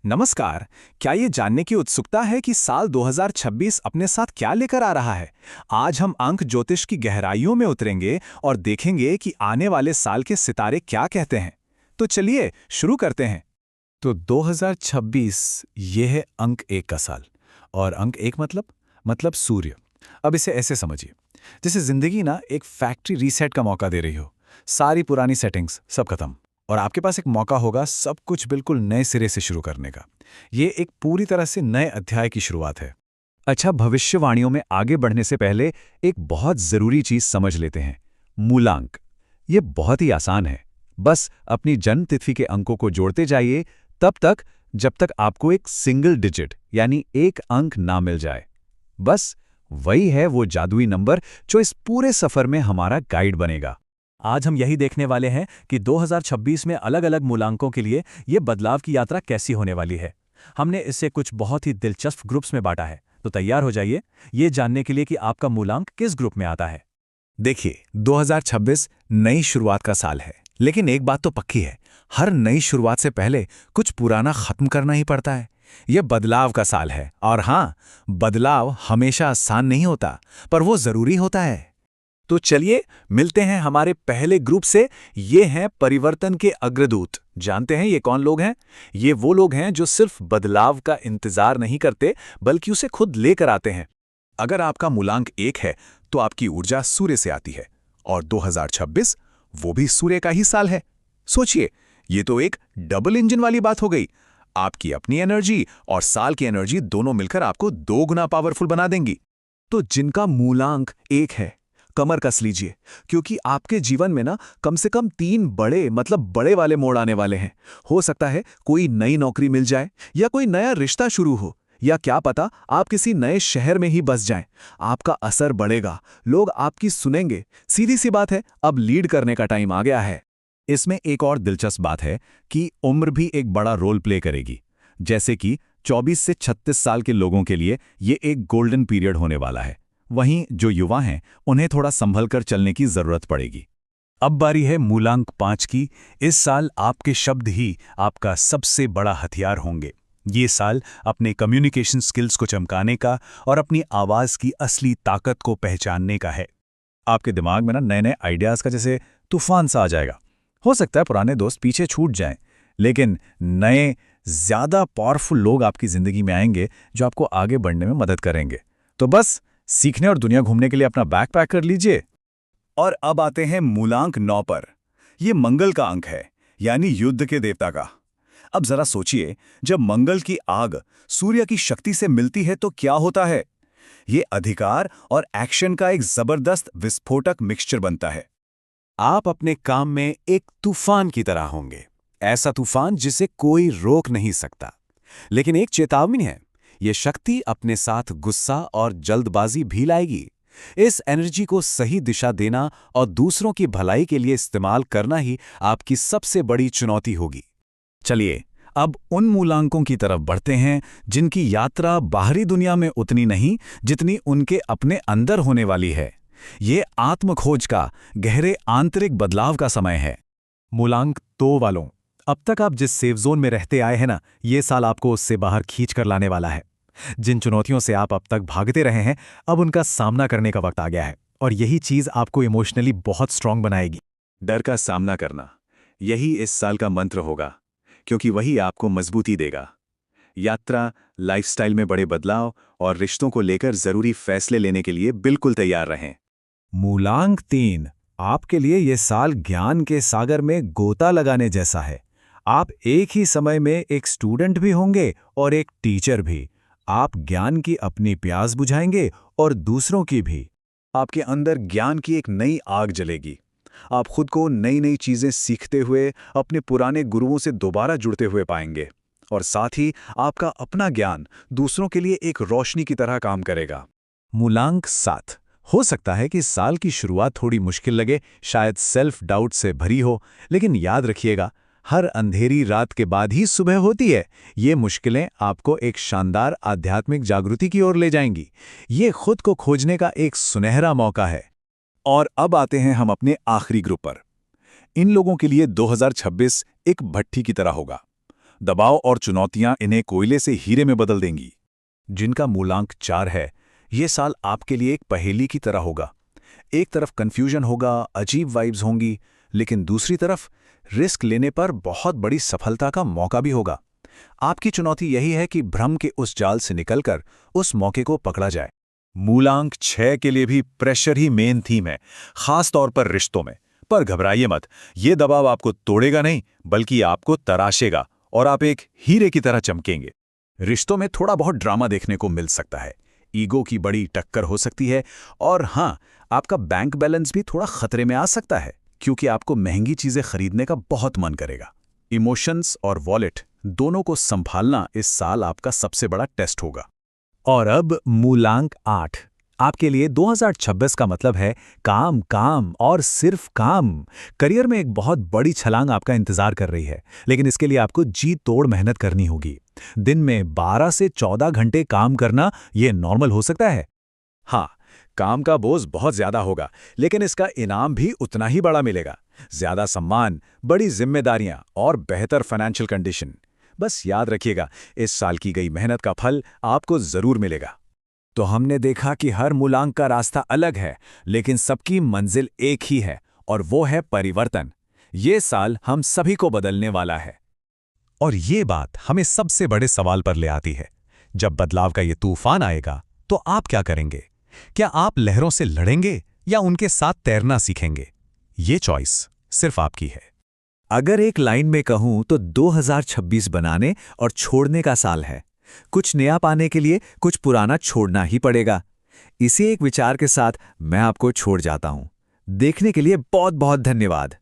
नमस्कार। क्या ये जानने की उत्सुकता है कि साल 2026 अपने साथ क्या लेकर आ रहा है? आज हम अंक ज्योतिष की गहराइयों में उतरेंगे और देखेंगे कि आने वाले साल के सितारे क्या कहते हैं। तो चलिए शुरू करते हैं। तो 2026 ये है अंक एक का साल। और अंक एक मतलब सूर्य। अब इसे ऐसे समझिए, जैसे जिंदगी ना एक फैक्ट्री रीसेट का मौका दे रही हो। सारी पुरानी सेटिंग्स सब खत्म और आपके पास एक मौका होगा सब कुछ बिल्कुल नए सिरे से शुरू करने का। ये एक पूरी तरह से नए अध्याय की शुरुआत है। अच्छा, भविष्यवाणियों में आगे बढ़ने से पहले एक बहुत जरूरी चीज समझ लेते हैं, मूलांक। ये बहुत ही आसान है। बस अपनी जन्म तिथि के अंकों को जोड़ते जाइए तब तक जब तक आपको एक सिंगल डिजिट यानी एक अंक ना मिल जाए। बस वही है वो जादुई नंबर जो इस पूरे सफर में हमारा गाइड बनेगा। आज हम यही देखने वाले हैं कि 2026 में अलग-अलग मूलांकों के लिए ये बदलाव की यात्रा कैसी होने वाली है। हमने इसे कुछ बहुत ही दिलचस्प ग्रुप्स में बांटा है, तो तैयार हो जाइए ये जानने के लिए कि आपका मूलांक किस ग्रुप में आता है। देखिए, 2026 नई शुरुआत का साल है, लेकिन एक बात तो पक्की है, हर नई शुरुआत से पहले कुछ पुराना खत्म करना ही पड़ता है। यह बदलाव का साल है और हाँ, बदलाव हमेशा आसान नहीं होता, पर वो जरूरी होता है। तो चलिए मिलते हैं हमारे पहले ग्रुप से। ये हैं परिवर्तन के अग्रदूत। जानते हैं ये कौन लोग हैं? ये वो लोग हैं जो सिर्फ बदलाव का इंतजार नहीं करते बल्कि उसे खुद लेकर आते हैं। अगर आपका मूलांक 1 है तो आपकी ऊर्जा सूर्य से आती है और 2026 वो भी सूर्य का ही साल है। सोचिए, ये तो एक डबल इंजन वाली बात हो गई। आपकी अपनी एनर्जी और साल की एनर्जी दोनों मिलकर आपको 2 गुना पावरफुल बना देंगी। तो जिनका मूलांक 1 है, कमर कस लीजिए, क्योंकि आपके जीवन में ना कम से कम 3 बड़े वाले मोड़ आने वाले हैं। हो सकता है कोई नई नौकरी मिल जाए या कोई नया रिश्ता शुरू हो, या क्या पता आप किसी नए शहर में ही बस जाएं। आपका असर बढ़ेगा, लोग आपकी सुनेंगे। सीधी सी बात है, अब लीड करने का टाइम आ गया है। इसमें एक और दिलचस्प बात है कि उम्र भी एक बड़ा रोल प्ले करेगी। जैसे कि 24 से 36 साल के लोगों के लिए ये एक गोल्डन पीरियड होने वाला है। वहीं जो युवा हैं उन्हें थोड़ा संभल कर चलने की जरूरत पड़ेगी। अब बारी है मूलांक 5 की। इस साल आपके शब्द ही आपका सबसे बड़ा हथियार होंगे। ये साल अपने कम्युनिकेशन स्किल्स को चमकाने का और अपनी आवाज की असली ताकत को पहचानने का है। आपके दिमाग में ना नए नए आइडियाज का जैसे तूफान सा आ जाएगा। हो सकता है पुराने दोस्त पीछे छूट जाएं, लेकिन नए ज्यादा पावरफुल लोग आपकी जिंदगी में आएंगे जो आपको आगे बढ़ने में मदद करेंगे। तो बस सीखने और दुनिया घूमने के लिए अपना बैग पैक कर लीजिए। और अब आते हैं मूलांक 9 पर। यह मंगल का अंक है, यानी युद्ध के देवता का। अब जरा सोचिए, जब मंगल की आग सूर्य की शक्ति से मिलती है तो क्या होता है? ये अधिकार और एक्शन का एक जबरदस्त विस्फोटक मिक्सचर बनता है। आप अपने काम में एक तूफान की तरह होंगे, ऐसा तूफान जिसे कोई रोक नहीं सकता। लेकिन एक चेतावनी है, ये शक्ति अपने साथ गुस्सा और जल्दबाजी भी लाएगी। इस एनर्जी को सही दिशा देना और दूसरों की भलाई के लिए इस्तेमाल करना ही आपकी सबसे बड़ी चुनौती होगी। चलिए अब उन मूलांकों की तरफ बढ़ते हैं जिनकी यात्रा बाहरी दुनिया में उतनी नहीं जितनी उनके अपने अंदर होने वाली है। ये आत्मखोज का, गहरे आंतरिक बदलाव का समय है। मूलांक 2 वालों, अब तक आप जिस सेफ जोन में रहते आए हैं ना, ये साल आपको उससे बाहर खींच कर लाने वाला है। जिन चुनौतियों से आप अब तक भागते रहे हैं, अब उनका सामना करने का वक्त आ गया है और यही चीज आपको इमोशनली बहुत स्ट्रांग बनाएगी। डर का सामना करना, यही इस साल का मंत्र होगा, क्योंकि वही आपको मजबूती देगा। यात्रा, लाइफस्टाइल में बड़े बदलाव और रिश्तों को लेकर जरूरी फैसले लेने के लिए बिल्कुल तैयार रहें। मूलांक 3, आपके लिए यह साल ज्ञान के सागर में गोता लगाने जैसा है। आप एक ही समय में एक स्टूडेंट भी होंगे और एक टीचर भी। आप ज्ञान की अपनी प्यास बुझाएंगे और दूसरों की भी। आपके अंदर ज्ञान की एक नई आग जलेगी। आप खुद को नई नई चीजें सीखते हुए अपने पुराने गुरुओं से दोबारा जुड़ते हुए पाएंगे और साथ ही आपका अपना ज्ञान दूसरों के लिए एक रोशनी की तरह काम करेगा। मूलांक 7, हो सकता है कि साल की शुरुआत थोड़ी मुश्किल लगे, शायद सेल्फ डाउट से भरी हो, लेकिन याद रखिएगा, हर अंधेरी रात के बाद ही सुबह होती है। ये मुश्किलें आपको एक शानदार आध्यात्मिक जागृति की ओर ले जाएंगी। ये खुद को खोजने का एक सुनहरा मौका है। और अब आते हैं हम अपने आखिरी ग्रुप पर। इन लोगों के लिए 2026 एक भट्ठी की तरह होगा। दबाव और चुनौतियां इन्हें कोयले से हीरे में बदल देंगी। जिनका मूलांक 4 है, ये साल आपके लिए एक पहेली की तरह होगा। एक तरफ कंफ्यूजन होगा, अजीब वाइब्स होंगी, लेकिन दूसरी तरफ रिस्क लेने पर बहुत बड़ी सफलता का मौका भी होगा। आपकी चुनौती यही है कि भ्रम के उस जाल से निकलकर उस मौके को पकड़ा जाए। मूलांक 6 के लिए भी प्रेशर ही मेन थीम है, खास तौर पर रिश्तों में। पर घबराइए मत, ये दबाव आपको तोड़ेगा नहीं, बल्कि आपको तराशेगा और आप एक हीरे की तरह चमकेंगे। रिश्तों में थोड़ा बहुत ड्रामा देखने को मिल सकता है, ईगो की बड़ी टक्कर हो सकती है, और हाँ, आपका बैंक बैलेंस भी थोड़ा खतरे में आ सकता है, क्योंकि आपको महंगी चीजें खरीदने का बहुत मन करेगा। इमोशंस और वॉलेट दोनों को संभालना इस साल आपका सबसे बड़ा टेस्ट होगा। और अब मूलांक 8 आपके लिए 2026 का मतलब है काम, काम और सिर्फ काम। करियर में एक बहुत बड़ी छलांग आपका इंतजार कर रही है, लेकिन इसके लिए आपको जी तोड़ मेहनत करनी होगी। दिन में 12 से 14 घंटे काम करना ये नॉर्मल हो सकता है। हाँ, काम का बोझ बहुत ज्यादा होगा, लेकिन इसका इनाम भी उतना ही बड़ा मिलेगा। ज्यादा सम्मान, बड़ी जिम्मेदारियां और बेहतर फाइनेंशियल कंडीशन। बस याद रखिएगा, इस साल की गई मेहनत का फल आपको जरूर मिलेगा। तो हमने देखा कि हर मूलांक का रास्ता अलग है, लेकिन सबकी मंजिल एक ही है, और वो है परिवर्तन। ये साल हम सभी को बदलने वाला है। और ये बात हमें सबसे बड़े सवाल पर ले आती है। जब बदलाव का ये तूफान आएगा, तो आप क्या करेंगे? क्या आप लहरों से लड़ेंगे या उनके साथ तैरना सीखेंगे? ये चॉइस सिर्फ आपकी है। अगर एक लाइन में कहूं तो 2026 बनाने और छोड़ने का साल है। कुछ नया पाने के लिए कुछ पुराना छोड़ना ही पड़ेगा। इसी एक विचार के साथ मैं आपको छोड़ जाता हूं। देखने के लिए बहुत बहुत धन्यवाद।